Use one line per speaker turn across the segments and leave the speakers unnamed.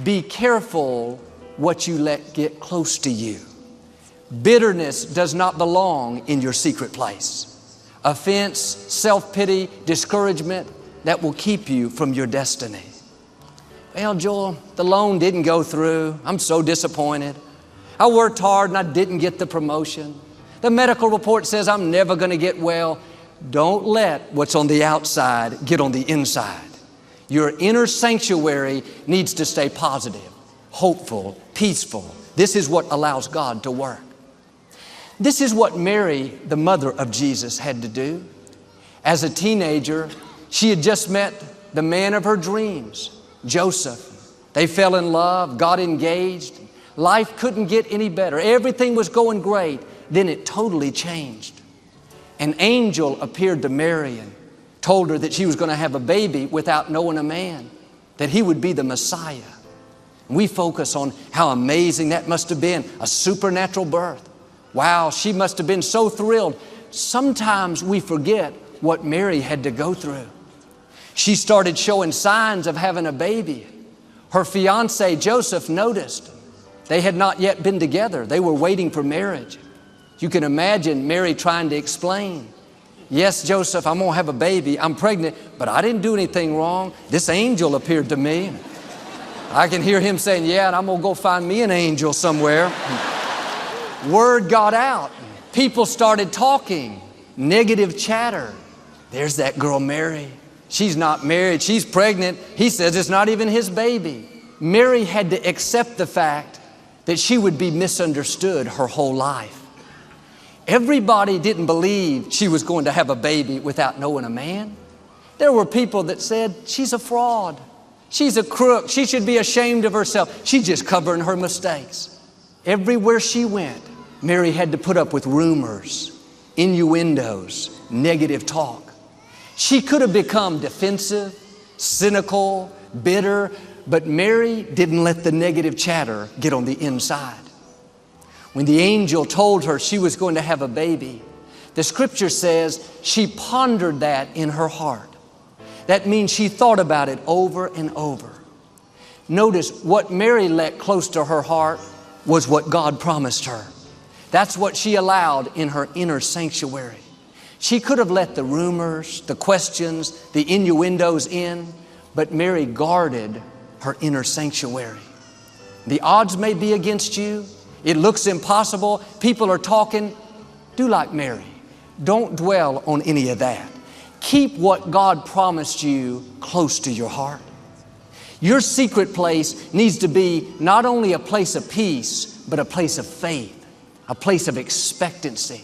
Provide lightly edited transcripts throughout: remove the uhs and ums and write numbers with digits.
Be careful what you let get close to you. Bitterness does not belong in your secret place. Offense, self-pity, discouragement, that will keep you from your destiny. Well, Joel, the loan didn't go through. I'm so disappointed. I worked hard and I didn't get the promotion. The medical report says I'm never going to get well. Don't let what's on the outside get on the inside. Your inner sanctuary needs to stay positive, hopeful, peaceful. This is what allows God to work. This is what Mary, the mother of Jesus, had to do. As a teenager, she had just met the man of her dreams, Joseph. They fell in love, got engaged. Life couldn't get any better. Everything was going great. Then it totally changed. An angel appeared to Mary and told her that she was going to have a baby without knowing a man, that he would be the Messiah. We focus on how amazing that must have been, a supernatural birth. Wow, she must have been so thrilled. Sometimes we forget what Mary had to go through. She started showing signs of having a baby. Her fiance, Joseph, noticed. They had not yet been together. They were waiting for marriage. You can imagine Mary trying to explain. Yes, Joseph, I'm going to have a baby. I'm pregnant, but I didn't do anything wrong. This angel appeared to me. I can hear him saying, yeah, and I'm going to go find me an angel somewhere. Word got out. People started talking. Negative chatter. There's that girl Mary. She's not married. She's pregnant. He says it's not even his baby. Mary had to accept the fact that she would be misunderstood her whole life. Everybody didn't believe she was going to have a baby without knowing a man. There were people that said, she's a fraud. She's a crook. She should be ashamed of herself. She's just covering her mistakes. Everywhere she went, Mary had to put up with rumors, innuendos, negative talk. She could have become defensive, cynical, bitter, but Mary didn't let the negative chatter get on the inside. When the angel told her she was going to have a baby, the scripture says she pondered that in her heart. That means she thought about it over and over. Notice what Mary let close to her heart was what God promised her. That's what she allowed in her inner sanctuary. She could have let the rumors, the questions, the innuendos in, but Mary guarded her inner sanctuary. The odds may be against you. It looks impossible. People are talking. Do like Mary. Don't dwell on any of that. Keep what God promised you close to your heart. Your secret place needs to be not only a place of peace, but a place of faith, a place of expectancy.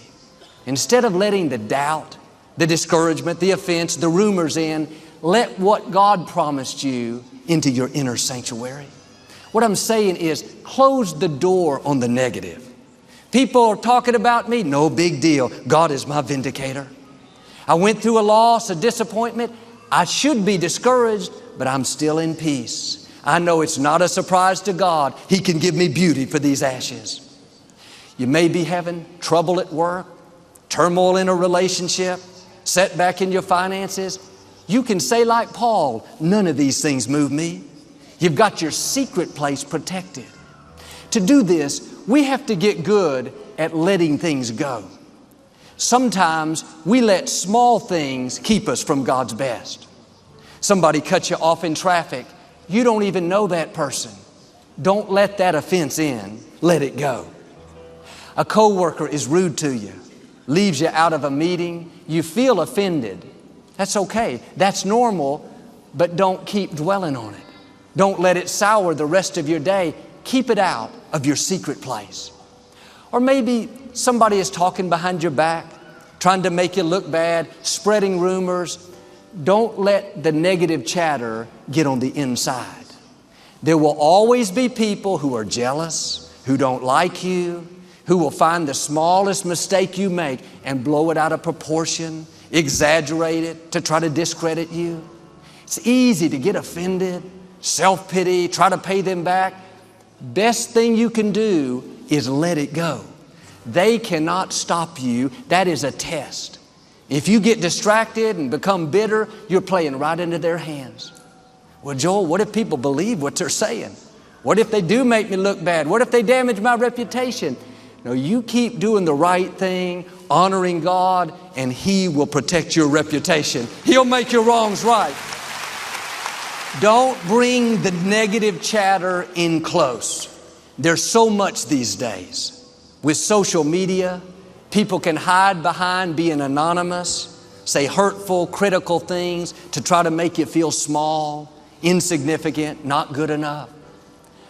Instead of letting the doubt, the discouragement, the offense, the rumors in, let what God promised you into your inner sanctuary. What I'm saying is close the door on the negative. People are talking about me, no big deal. God is my vindicator. I went through a loss, a disappointment. I should be discouraged, but I'm still in peace. I know it's not a surprise to God. He can give me beauty for these ashes. You may be having trouble at work, turmoil in a relationship, setback in your finances. You can say like Paul, none of these things move me. You've got your secret place protected. To do this, we have to get good at letting things go. Sometimes we let small things keep us from God's best. Somebody cuts you off in traffic. You don't even know that person. Don't let that offense in. Let it go. A coworker is rude to you, leaves you out of a meeting. You feel offended. That's okay. That's normal, but don't keep dwelling on it. Don't let it sour the rest of your day. Keep it out of your secret place. Or maybe somebody is talking behind your back, trying to make you look bad, spreading rumors. Don't let the negative chatter get on the inside. There will always be people who are jealous, who don't like you, who will find the smallest mistake you make and blow it out of proportion, exaggerate it to try to discredit you. It's easy to get offended, self-pity, try to pay them back. Best thing you can do is let it go. They cannot stop you. That is a test. If you get distracted and become bitter, you're playing right into their hands. Well, Joel, what if people believe what they're saying? What if they do make me look bad? What if they damage my reputation? No, you keep doing the right thing, honoring God, and He will protect your reputation. He'll make your wrongs right. Don't bring the negative chatter in close. There's so much these days. With social media, people can hide behind being anonymous, say hurtful, critical things to try to make you feel small, insignificant, not good enough.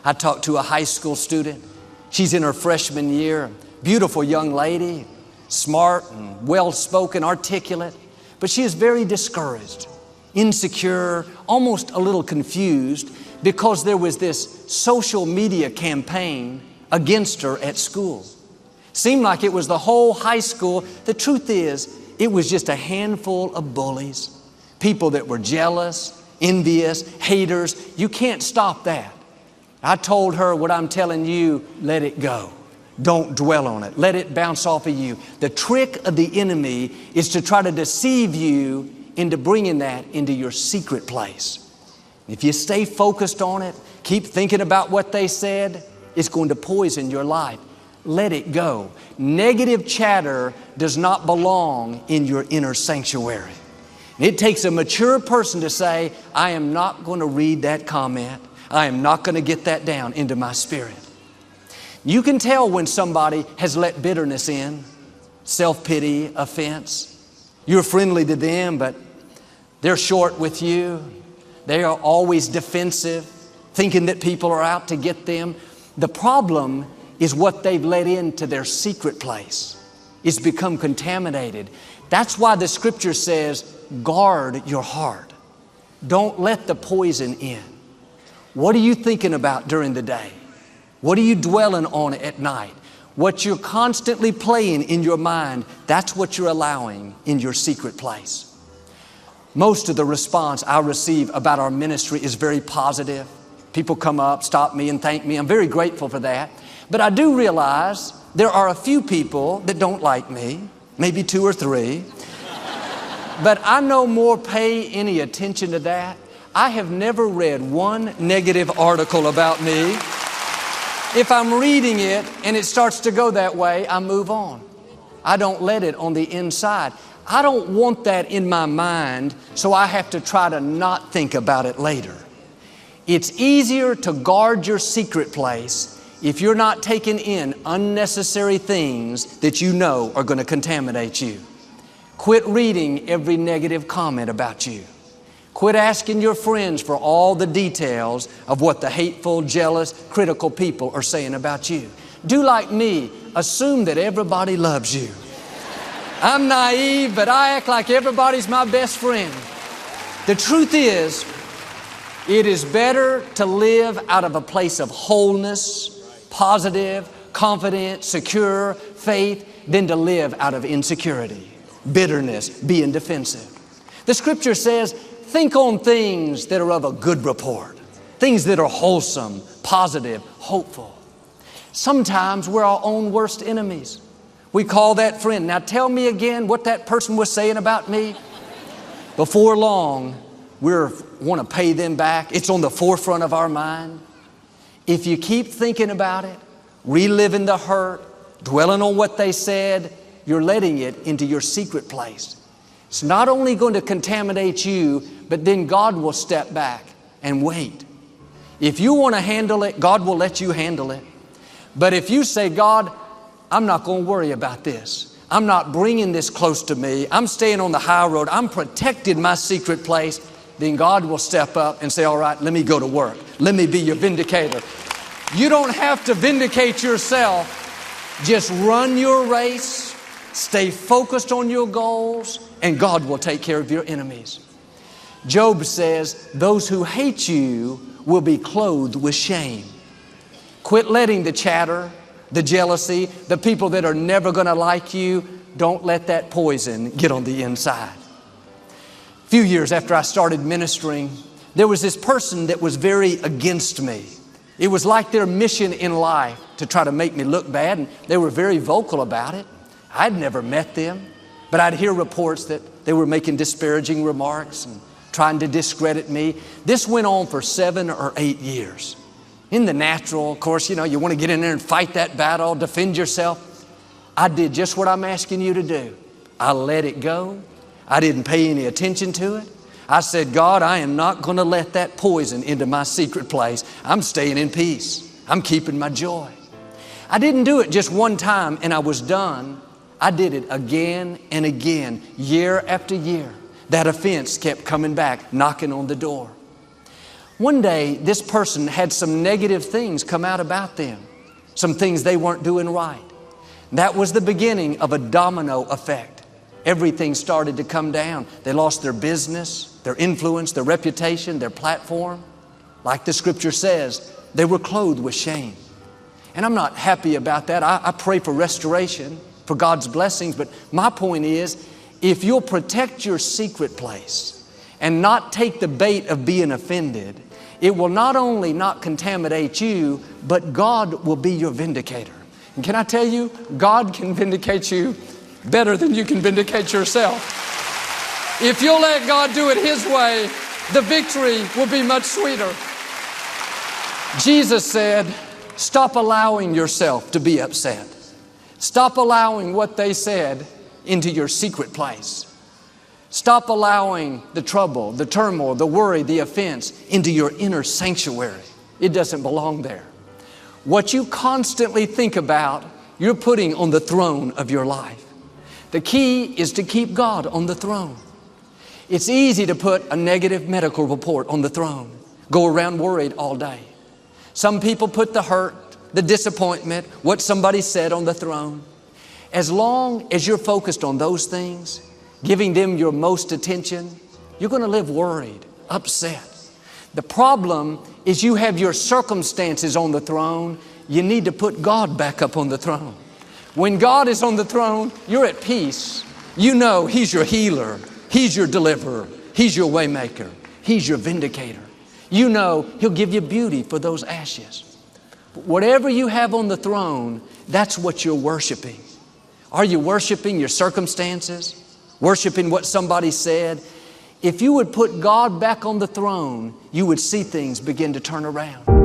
I talked to a high school student. She's in her freshman year, beautiful young lady, smart and well-spoken, articulate, but she is very discouraged, insecure, almost a little confused because there was this social media campaign against her at school. Seemed like it was the whole high school. The truth is, it was just a handful of bullies, people that were jealous, envious, haters. You can't stop that. I told her what I'm telling you, let it go. Don't dwell on it. Let it bounce off of you. The trick of the enemy is to try to deceive you into bringing that into your secret place. If you stay focused on it, keep thinking about what they said, it's going to poison your life. Let it go. Negative chatter does not belong in your inner sanctuary. It takes a mature person to say, I am not going to read that comment. I am not going to get that down into my spirit. You can tell when somebody has let bitterness in, self-pity, offense. You're friendly to them, but they're short with you. They are always defensive, thinking that people are out to get them. The problem is what they've let into their secret place. It's become contaminated. That's why the Scripture says, guard your heart. Don't let the poison in. What are you thinking about during the day? What are you dwelling on at night? What you're constantly playing in your mind, that's what you're allowing in your secret place. Most of the response I receive about our ministry is very positive. People come up, stop me, and thank me. I'm very grateful for that. But I do realize there are a few people that don't like me, maybe 2 or 3. But I no more pay any attention to that. I have never read one negative article about me. If I'm reading it and it starts to go that way, I move on. I don't let it on the inside. I don't want that in my mind, so I have to try to not think about it later. It's easier to guard your secret place if you're not taking in unnecessary things that you know are going to contaminate you. Quit reading every negative comment about you. Quit asking your friends for all the details of what the hateful, jealous, critical people are saying about you. Do like me. Assume that everybody loves you. I'm naive, but I act like everybody's my best friend. The truth is, it is better to live out of a place of wholeness, positive, confident, secure, faith, than to live out of insecurity, bitterness, being defensive. The Scripture says, think on things that are of a good report, things that are wholesome, positive, hopeful. Sometimes we're our own worst enemies. We call that friend. Now tell me again what that person was saying about me. Before long, we want to pay them back. It's on the forefront of our mind. If you keep thinking about it, reliving the hurt, dwelling on what they said, you're letting it into your secret place. It's not only going to contaminate you, but then God will step back and wait. If you want to handle it, God will let you handle it. But if you say, God, I'm not going to worry about this. I'm not bringing this close to me. I'm staying on the high road. I'm protecting my secret place. Then God will step up and say, all right, let me go to work. Let me be your vindicator. You don't have to vindicate yourself. Just run your race, stay focused on your goals, and God will take care of your enemies. Job says, those who hate you will be clothed with shame. Quit letting the chatter, the jealousy, the people that are never going to like you, don't let that poison get on the inside. A few years after I started ministering, there was this person that was very against me. It was like their mission in life to try to make me look bad, and they were very vocal about it. I'd never met them, but I'd hear reports that they were making disparaging remarks and trying to discredit me. This went on for 7 or 8 years. In the natural, of course, you want to get in there and fight that battle, defend yourself. I did just what I'm asking you to do. I let it go. I didn't pay any attention to it. I said, God, I am not going to let that poison into my secret place. I'm staying in peace. I'm keeping my joy. I didn't do it just one time and I was done. I did it again and again, year after year. That offense kept coming back, knocking on the door. One day, this person had some negative things come out about them, some things they weren't doing right. That was the beginning of a domino effect. Everything started to come down. They lost their business, their influence, their reputation, their platform. Like the scripture says, they were clothed with shame. And I'm not happy about that. I pray for restoration, for God's blessings. But my point is, if you'll protect your secret place and not take the bait of being offended, it will not only not contaminate you, but God will be your vindicator. And can I tell you, God can vindicate you better than you can vindicate yourself. If you'll let God do it His way, the victory will be much sweeter. Jesus said, stop allowing yourself to be upset. Stop allowing what they said into your secret place. Stop allowing the trouble, the turmoil, the worry, the offense into your inner sanctuary. It doesn't belong there. What you constantly think about, you're putting on the throne of your life. The key is to keep God on the throne. It's easy to put a negative medical report on the throne, go around worried all day. Some people put the hurt, the disappointment, what somebody said on the throne. As long as you're focused on those things, giving them your most attention, you're going to live worried, upset. The problem is you have your circumstances on the throne. You need to put God back up on the throne. When God is on the throne, you're at peace. You know He's your healer. He's your deliverer. He's your waymaker. He's your vindicator. You know He'll give you beauty for those ashes. But whatever you have on the throne, that's what you're worshiping. Are you worshiping your circumstances? Worshiping what somebody said? If you would put God back on the throne, you would see things begin to turn around.